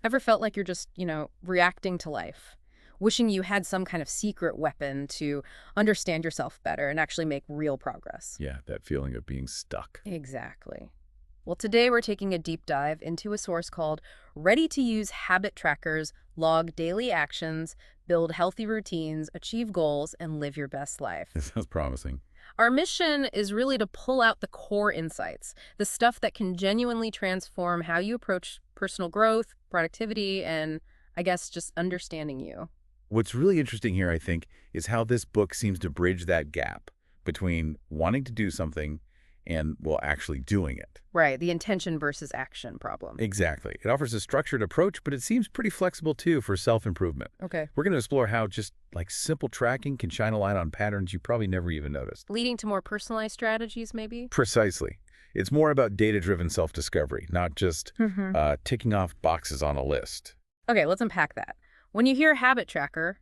Ever felt like you're just, reacting to life? Wishing you had some kind of secret weapon to understand yourself better and actually make real progress? Yeah, that feeling of being stuck. Exactly. Well, today we're taking a deep dive into a source called Ready to Use Habit Trackers, Log Daily Actions, Build Healthy Routines, Achieve Goals, and Live Your Best Life. It sounds promising. Our mission is really to pull out the core insights, the stuff that can genuinely transform how you approach personal growth, productivity, and I guess just understanding you. What's really interesting here, I think, is how this book seems to bridge that gap between wanting to do something and, well, actually doing it. Right, the intention versus action problem. Exactly. It offers a structured approach, but it seems pretty flexible, too, for self-improvement. Okay. We're going to explore how just, like, simple tracking can shine a light on patterns you probably never even noticed. Leading to more personalized strategies, maybe? Precisely. It's more about data-driven self-discovery, not just Mm-hmm. ticking off boxes on a list. Okay, let's unpack that. When you hear habit tracker,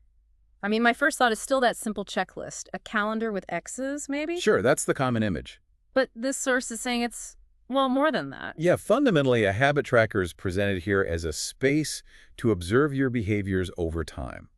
my first thought is still that simple checklist, a calendar with X's, maybe? Sure, that's the common image. But this source is saying it's, well, more than that. Yeah, fundamentally, a habit tracker is presented here as a space to observe your behaviors over time.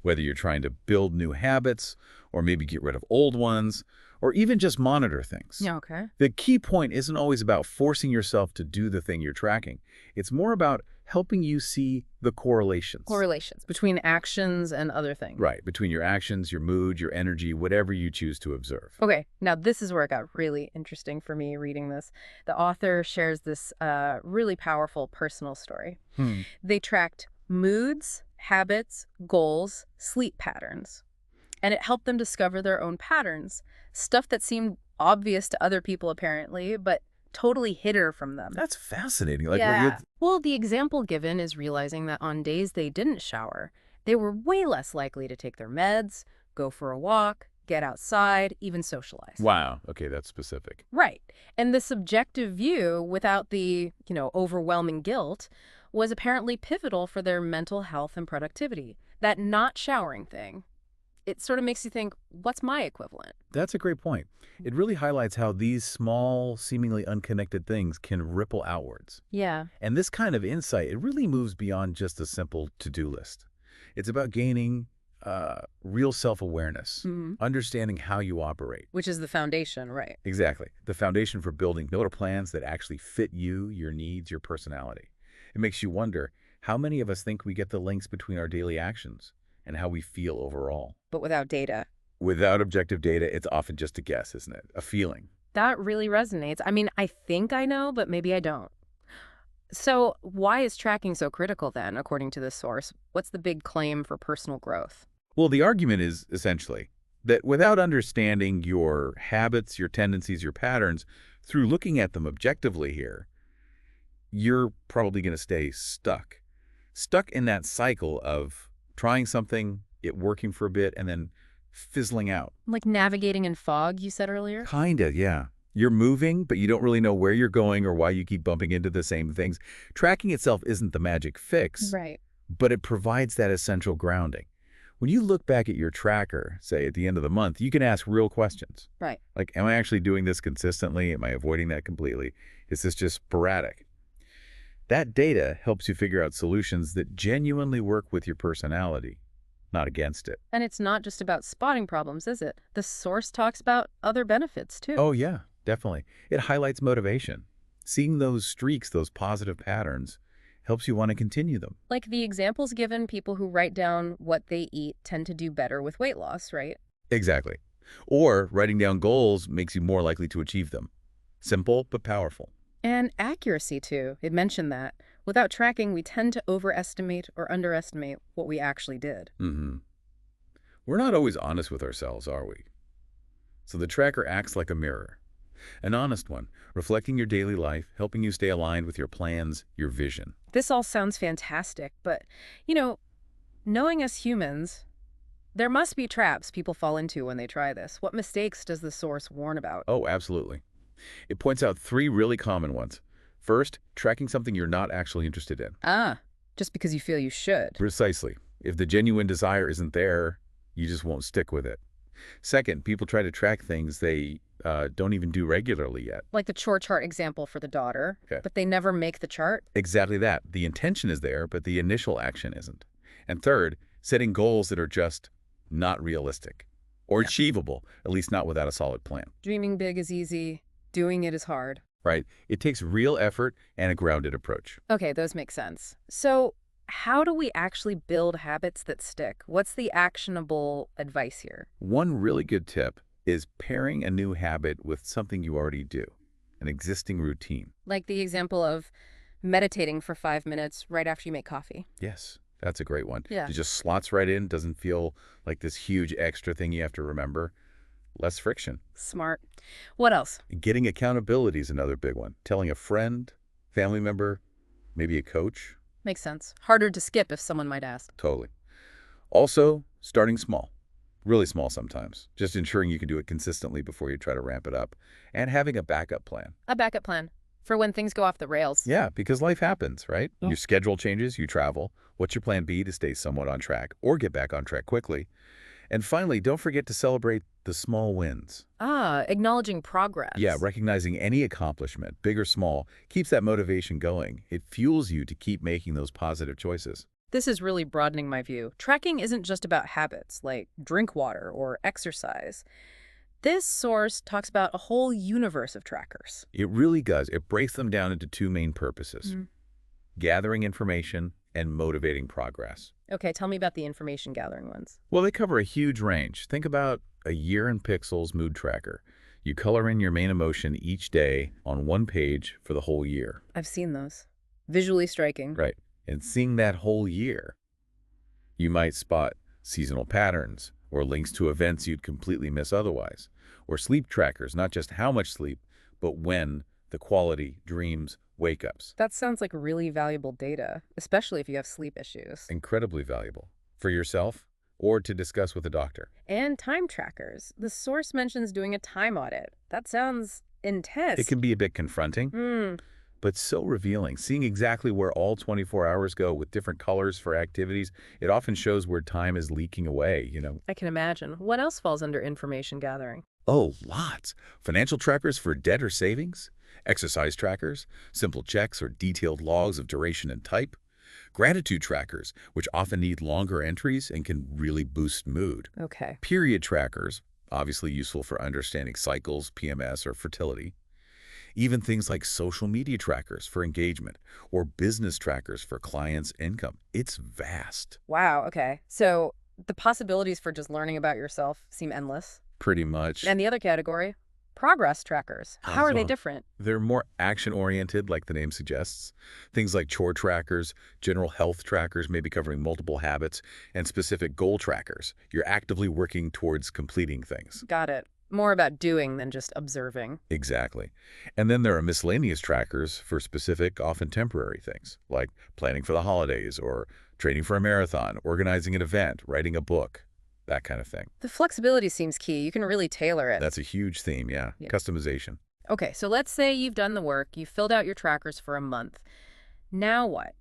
Whether you're trying to build new habits, or maybe get rid of old ones, or even just monitor things. Yeah, okay. The key point isn't always about forcing yourself to do the thing you're tracking. It's more about helping you see the correlations. Correlations between actions and other things. Right, between your actions, your mood, your energy, whatever you choose to observe. Okay, now this is where it got really interesting for me reading this. The author shares this really powerful personal story. They tracked moods, habits, goals, sleep patterns, and it helped them discover their own patterns, stuff that seemed obvious to other people apparently, but totally hidden from them. That's fascinating. Like, Yeah. Well, the example given is realizing that on days they didn't shower, they were way less likely to take their meds, go for a walk, get outside, even socialize. wow, okay, that's specific. Right. And the subjective view, without the, overwhelming guilt, was apparently pivotal for their mental health and productivity. That not showering thing, it sort of makes you think, what's my equivalent? That's a great point. It really highlights how these small, seemingly unconnected things can ripple outwards. Yeah. And this kind of insight, it really moves beyond just a simple to-do list. It's about gaining real self-awareness, understanding how you operate. Which is the foundation, right? Exactly. The foundation for building better plans that actually fit you, your needs, your personality. It makes you wonder, how many of us think we get the links between our daily actions and how we feel overall? But without data. Without objective data, it's often just a guess, isn't it? A feeling. That really resonates. I think I know, but maybe I don't. So why is tracking so critical then, according to this source? What's the big claim for personal growth? Well, the argument is essentially that without understanding your habits, your tendencies, your patterns, through looking at them objectively here, you're probably going to stay stuck. Stuck in that cycle of trying something, it working for a bit, and then fizzling out. Like navigating in fog, you said earlier? Kinda, yeah. You're moving, but you don't really know where you're going or why you keep bumping into the same things. Tracking itself isn't the magic fix, Right. but it provides that essential grounding. When you look back at your tracker, say at the end of the month, you can ask real questions. Right. Like, am I actually doing this consistently? Am I avoiding that completely? Is this just sporadic? That data helps you figure out solutions that genuinely work with your personality, not against it. And it's not just about spotting problems, is it? The source talks about other benefits, too. Oh, yeah, definitely. It highlights motivation. Seeing those streaks, those positive patterns, helps you want to continue them. Like the examples given, people who write down what they eat tend to do better with weight loss, right? Exactly. Or writing down goals makes you more likely to achieve them. Simple, but powerful. And accuracy, too. It mentioned that. Without tracking, we tend to overestimate or underestimate what we actually did. We're not always honest with ourselves, are we? So the tracker acts like a mirror. An honest one, reflecting your daily life, helping you stay aligned with your plans, your vision. This all sounds fantastic, but, knowing us humans, there must be traps people fall into when they try this. What mistakes does the source warn about? Oh, absolutely. It points out 3 really common ones. First, tracking something you're not actually interested in. Just because you feel you should. Precisely. If the genuine desire isn't there, you just won't stick with it. Second, people try to track things they don't even do regularly yet. Like the chore chart example for the daughter, Okay. but they never make the chart? Exactly that. The intention is there, but the initial action isn't. And third, setting goals that are just not realistic or achievable, at least not without a solid plan. Dreaming big is easy, doing it is hard. Right? It takes real effort and a grounded approach. Okay, those make sense. So how do we actually build habits that stick? What's the actionable advice here? One really good tip is pairing a new habit with something you already do, an existing routine. Like the example of meditating for 5 minutes right after you make coffee. Yes, that's a great one. Yeah. It just slots right in, doesn't feel like this huge extra thing you have to remember. Less friction. Smart. What else? Getting accountability is another big one. Telling a friend, family member, maybe a coach. Makes sense. Harder to skip if someone might ask. Totally. Also, starting small. Really small sometimes. Just ensuring you can do it consistently before you try to ramp it up. And having a backup plan. A backup plan for when things go off the rails. Yeah, because life happens, right? Yeah. Your schedule changes, you travel. What's your plan B to stay somewhat on track or get back on track quickly? And finally, don't forget to celebrate the small wins. Acknowledging progress. Yeah, recognizing any accomplishment, big or small, keeps that motivation going. It fuels you to keep making those positive choices. This is really broadening my view. Tracking isn't just about habits, like drink water or exercise. This source talks about a whole universe of trackers. It really does. It breaks them down into two main purposes. Gathering information and motivating progress. Okay, tell me about the information gathering ones. Well, they cover a huge range. Think about a year in pixels mood tracker. You color in your main emotion each day on one page for the whole year. I've seen those. Visually striking. Right. And seeing that whole year, you might spot seasonal patterns or links to events you'd completely miss otherwise. Or sleep trackers, not just how much sleep, but when, the quality, dreams, wake-ups. That sounds like really valuable data, especially if you have sleep issues. Incredibly valuable for yourself or to discuss with a doctor. And time trackers. The source mentions doing a time audit. That sounds intense. It can be a bit confronting, but so revealing. Seeing exactly where all 24 hours go with different colors for activities, it often shows where time is leaking away, I can imagine. What else falls under information gathering? Oh, lots. Financial trackers for debt or savings, exercise trackers, simple checks or detailed logs of duration and type, gratitude trackers, which often need longer entries and can really boost mood, Okay. period trackers, obviously useful for understanding cycles, PMS, or fertility, even things like social media trackers for engagement or business trackers for clients' income. It's vast. Wow, okay. So the possibilities for just learning about yourself seem endless. Pretty much. And the other category, progress trackers. How are they different? They're more action-oriented, like the name suggests. Things like chore trackers, general health trackers, maybe covering multiple habits, and specific goal trackers. You're actively working towards completing things. Got it. More about doing than just observing. Exactly. And then there are miscellaneous trackers for specific, often temporary things, like planning for the holidays or training for a marathon, organizing an event, writing a book, that kind of thing. The flexibility seems key. You can really tailor it. That's a huge theme, yeah. Customization. Okay, so let's say you've done the work, you've filled out your trackers for a month. Now what?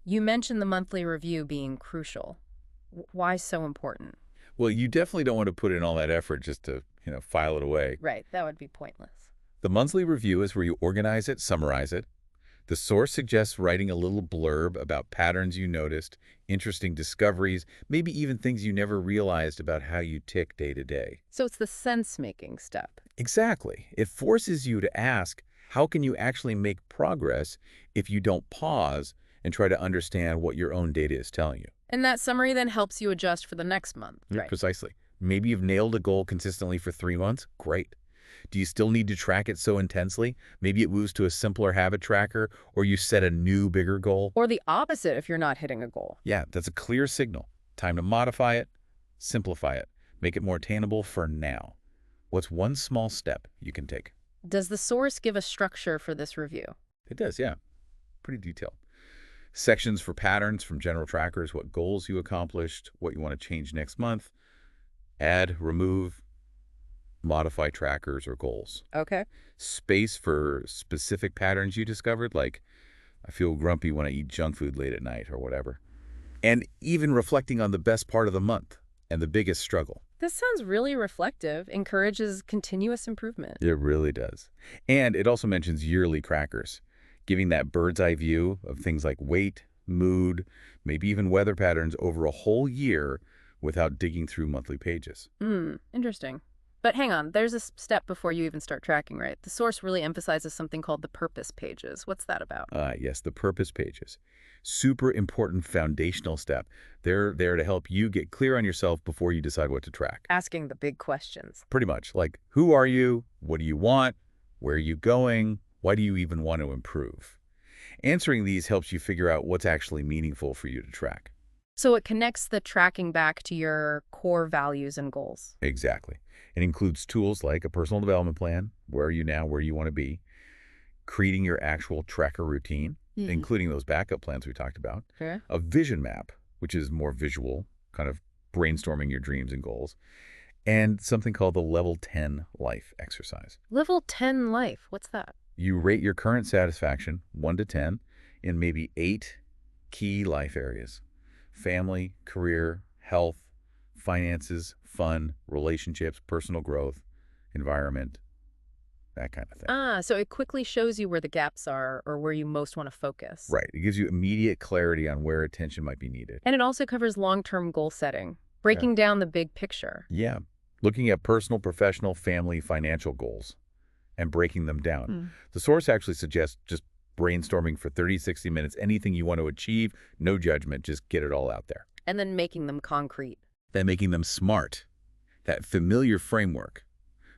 You mentioned the monthly review being crucial. Why so important? Well, you definitely don't want to put in all that effort just to, file it away. Right, that would be pointless. The monthly review is where you organize it, summarize it. The source suggests writing a little blurb about patterns you noticed, interesting discoveries, maybe even things you never realized about how you tick day to day. So it's the sense-making step. Exactly. It forces you to ask, how can you actually make progress if you don't pause and try to understand what your own data is telling you? And that summary then helps you adjust for the next month. Right. Precisely. Maybe you've nailed a goal consistently for 3 months. Great. Do you still need to track it so intensely? Maybe it moves to a simpler habit tracker, or you set a new, bigger goal. Or the opposite if you're not hitting a goal. Yeah, that's a clear signal. Time to modify it, simplify it, make it more attainable for now. What's one small step you can take? Does the source give a structure for this review? It does, yeah. Pretty detailed. Sections for patterns from general trackers, what goals you accomplished, what you want to change next month, add, remove, modify trackers or goals. Okay. Space for specific patterns you discovered, like I feel grumpy when I eat junk food late at night or whatever. And even reflecting on the best part of the month and the biggest struggle. This sounds really reflective, encourages continuous improvement. It really does. And it also mentions yearly trackers, giving that bird's eye view of things like weight, mood, maybe even weather patterns over a whole year without digging through monthly pages. Interesting. But hang on, there's a step before you even start tracking, right? The source really emphasizes something called the purpose pages. What's that about? Yes, the purpose pages. Super important foundational step. They're there to help you get clear on yourself before you decide what to track. Asking the big questions. Pretty much, like who are you? What do you want? Where are you going? Why do you even want to improve? Answering these helps you figure out what's actually meaningful for you to track. So it connects the tracking back to your core values and goals. Exactly. It includes tools like a personal development plan, where are you now, where you want to be, creating your actual tracker routine, including those backup plans we talked about, a vision map, which is more visual, kind of brainstorming your dreams and goals, and something called the Level 10 Life exercise. Level 10 life, what's that? You rate your current satisfaction, 1 to 10, in maybe 8 key life areas: family, career, health, finances, fun, relationships, personal growth, environment, that kind of thing. So it quickly shows you where the gaps are or where you most want to focus. Right. It gives you immediate clarity on where attention might be needed. And it also covers long-term goal setting, breaking down the big picture. Yeah. Looking at personal, professional, family, financial goals and breaking them down. The source actually suggests just brainstorming for 30, 60 minutes, anything you want to achieve, no judgment, just get it all out there. And then making them concrete. Then making them SMART, that familiar framework: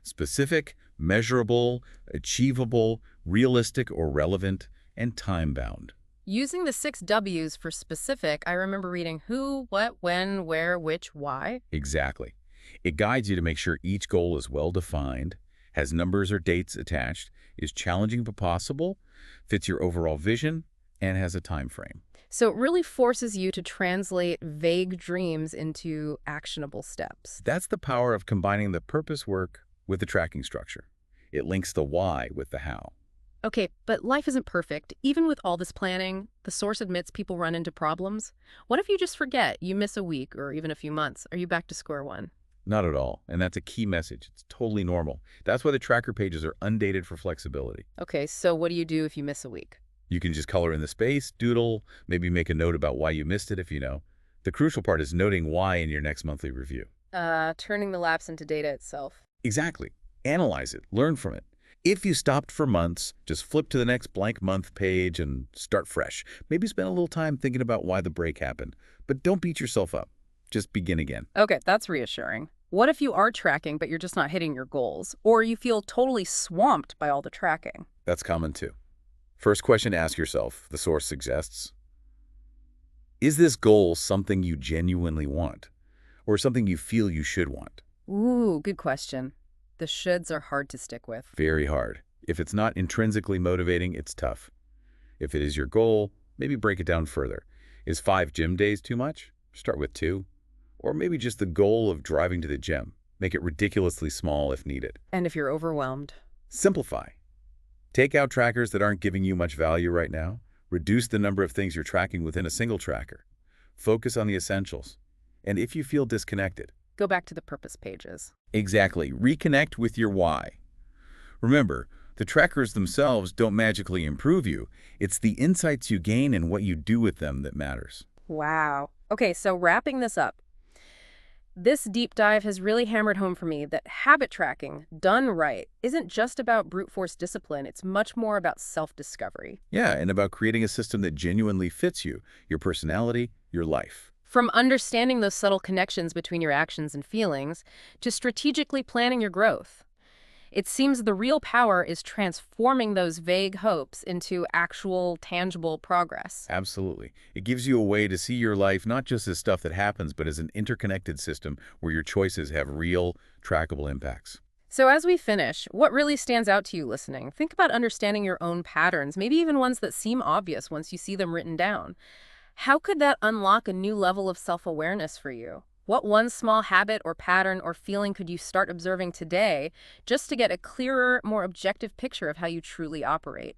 specific, measurable, achievable, realistic or relevant, and time-bound. Using the 6 W's for specific, I remember reading who, what, when, where, which, why. Exactly. It guides you to make sure each goal is well-defined, has numbers or dates attached, is challenging but possible, fits your overall vision, and has a time frame. So it really forces you to translate vague dreams into actionable steps. That's the power of combining the purpose work with the tracking structure. It links the why with the how. Okay, but life isn't perfect. Even with all this planning, the source admits people run into problems. What if you just forget? You miss a week or even a few months. Are you back to square one? Not at all, and that's a key message. It's totally normal. That's why the tracker pages are undated for flexibility. Okay, so what do you do if you miss a week? You can just color in the space, doodle, maybe make a note about why you missed it if you know. The crucial part is noting why in your next monthly review. Turning the lapse into data itself. Exactly. Analyze it. Learn from it. If you stopped for months, just flip to the next blank month page and start fresh. Maybe spend a little time thinking about why the break happened. But don't beat yourself up. Just begin again. Okay, that's reassuring. What if you are tracking, but you're just not hitting your goals? Or you feel totally swamped by all the tracking? That's common too. First question to ask yourself, the source suggests: is this goal something you genuinely want, or something you feel you should want? Ooh, good question. The shoulds are hard to stick with. Very hard. If it's not intrinsically motivating, it's tough. If it is your goal, maybe break it down further. Is 5 gym days too much? Start with 2. Or maybe just the goal of driving to the gym. Make it ridiculously small if needed. And if you're overwhelmed? Simplify. Take out trackers that aren't giving you much value right now. Reduce the number of things you're tracking within a single tracker. Focus on the essentials. And if you feel disconnected, go back to the purpose pages. Exactly. Reconnect with your why. Remember, the trackers themselves don't magically improve you. It's the insights you gain and what you do with them that matters. Wow. Okay, so wrapping this up. This deep dive has really hammered home for me that habit tracking, done right, isn't just about brute force discipline. It's much more about self-discovery. Yeah, and about creating a system that genuinely fits you, your personality, your life. From understanding those subtle connections between your actions and feelings to strategically planning your growth. It seems the real power is transforming those vague hopes into actual, tangible progress. Absolutely. It gives you a way to see your life not just as stuff that happens, but as an interconnected system where your choices have real, trackable impacts. So as we finish, what really stands out to you listening? Think about understanding your own patterns, maybe even ones that seem obvious once you see them written down. How could that unlock a new level of self-awareness for you? What one small habit or pattern or feeling could you start observing today just to get a clearer, more objective picture of how you truly operate?